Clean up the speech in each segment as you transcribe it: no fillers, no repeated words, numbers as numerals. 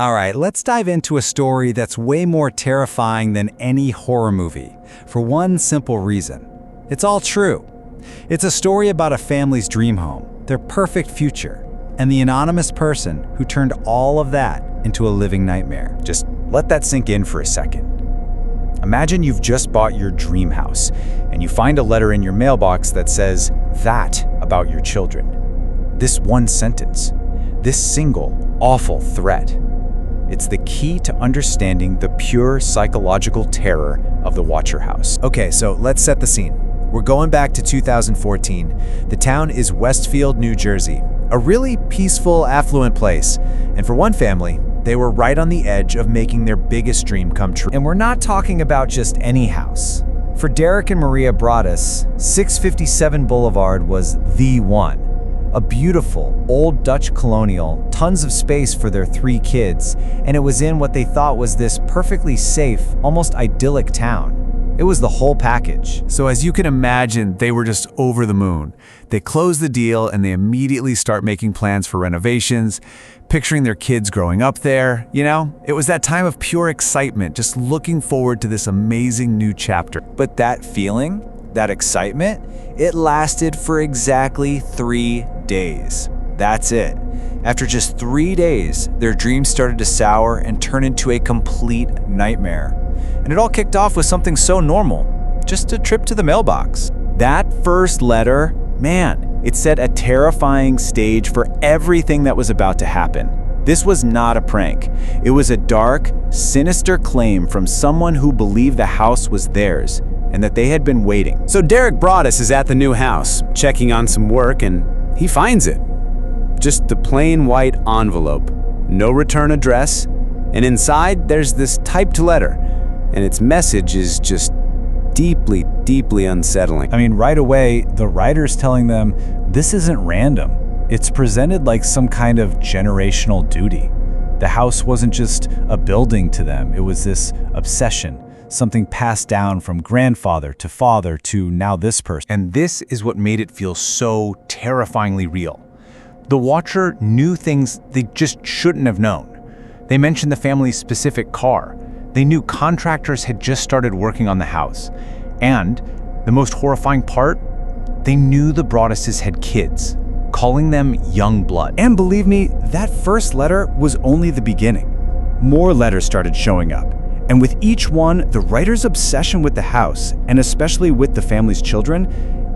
All right, let's dive into a story that's way more terrifying than any horror movie, for one simple reason. It's all true. It's a story about a family's dream home, their perfect future, and the anonymous person who turned all of that into a living nightmare. Just let that sink in for a second. Imagine you've just bought your dream house, and you find a letter in your mailbox that says that about your children. This one sentence, this single, awful threat. It's the key to understanding the pure psychological terror of the Watcher house. Okay, so let's set the scene. We're going back to 2014. The town is Westfield, New Jersey, a really peaceful, affluent place. And for one family, they were right on the edge of making their biggest dream come true. And we're not talking about just any house. For Derek and Maria Broaddus, 657 Boulevard was the one. A beautiful, old Dutch colonial, tons of space for their 3 kids, and it was in what they thought was this perfectly safe, almost idyllic town. It was the whole package. So as you can imagine, they were just over the moon. They close the deal and they immediately start making plans for renovations, picturing their kids growing up there. You know, it was that time of pure excitement, just looking forward to this amazing new chapter. But that feeling, that excitement, it lasted for exactly 3 days. That's it. After just 3 days, their dreams started to sour and turn into a complete nightmare. And it all kicked off with something so normal, just a trip to the mailbox. That first letter, man, it set a terrifying stage for everything that was about to happen. This was not a prank. It was a dark, sinister claim from someone who believed the house was theirs and that they had been waiting. So Derek Broaddus is at the new house, checking on some work, and he finds it. Just the plain white envelope, no return address, and inside there's this typed letter, and its message is just deeply, deeply unsettling. I mean, right away, the writer's telling them this isn't random. It's presented like some kind of generational duty. The house wasn't just a building to them, it was this obsession. Something passed down from grandfather to father to now this person. And this is what made it feel so terrifyingly real. The Watcher knew things they just shouldn't have known. They mentioned the family's specific car. They knew contractors had just started working on the house. And the most horrifying part, they knew the Broadduses had kids, calling them young blood. And believe me, that first letter was only the beginning. More letters started showing up. And with each one, the writer's obsession with the house, and especially with the family's children,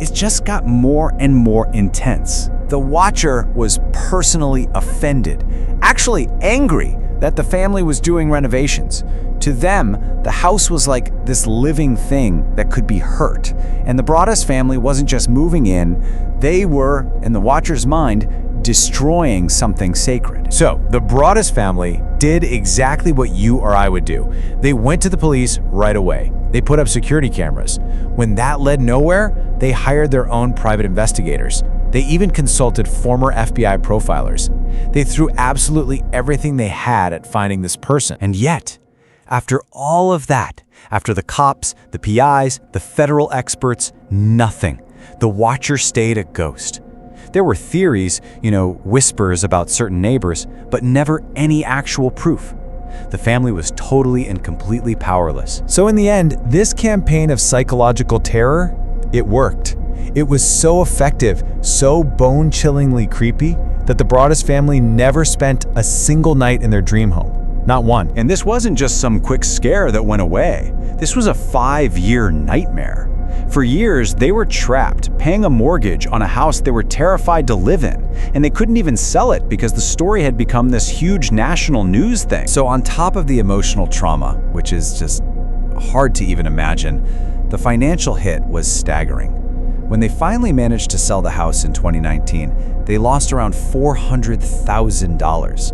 it just got more and more intense. The Watcher was personally offended, actually angry that the family was doing renovations. To them, the house was like this living thing that could be hurt. And the Broaddus family wasn't just moving in, they were, in the Watcher's mind, destroying something sacred. So, the Broaddus family did exactly what you or I would do. They went to the police right away. They put up security cameras. When that led nowhere, they hired their own private investigators. They even consulted former FBI profilers. They threw absolutely everything they had at finding this person. And yet, after all of that, after the cops, the PIs, the federal experts, nothing. The Watcher stayed a ghost. There were theories, whispers about certain neighbors, but never any actual proof. The family was totally and completely powerless. So in the end, this campaign of psychological terror, it worked. It was so effective, so bone-chillingly creepy, that the Broaddus family never spent a single night in their dream home. Not one. And this wasn't just some quick scare that went away. This was a 5-year nightmare. For years, they were trapped, paying a mortgage on a house they were terrified to live in, and they couldn't even sell it because the story had become this huge national news thing. So on top of the emotional trauma, which is just hard to even imagine, the financial hit was staggering. When they finally managed to sell the house in 2019, they lost around $400,000.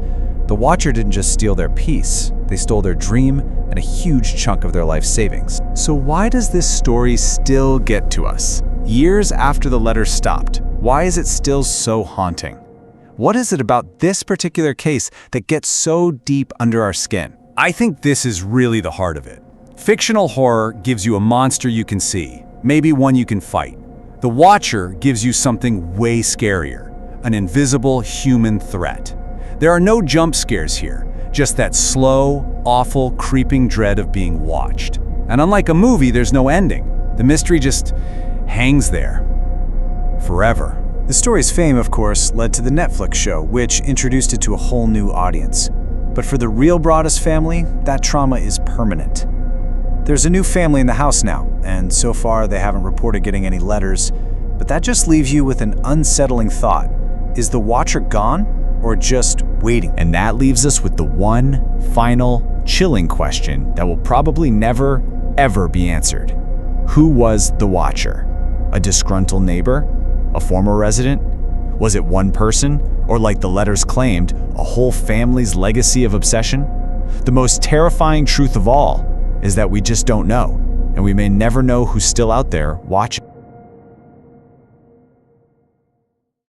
The Watcher didn't just steal their peace, they stole their dream and a huge chunk of their life savings. So why does this story still get to us? Years after the letter stopped, why is it still so haunting? What is it about this particular case that gets so deep under our skin? I think this is really the heart of it. Fictional horror gives you a monster you can see, maybe one you can fight. The Watcher gives you something way scarier, an invisible human threat. There are no jump scares here, Just that slow, awful, creeping dread of being watched. And unlike a movie, there's no ending. The mystery just hangs there. Forever. The story's fame, of course, led to the Netflix show, which introduced it to a whole new audience. But for the real Broaddus family, that trauma is permanent. There's a new family in the house now, and so far they haven't reported getting any letters, but that just leaves you with an unsettling thought. Is the Watcher gone, or just waiting? And that leaves us with the one final, chilling question that will probably never, ever be answered. Who was the Watcher? A disgruntled neighbor? A former resident? Was it one person, or like the letters claimed, a whole family's legacy of obsession? The most terrifying truth of all is that we just don't know, and we may never know who's still out there watching.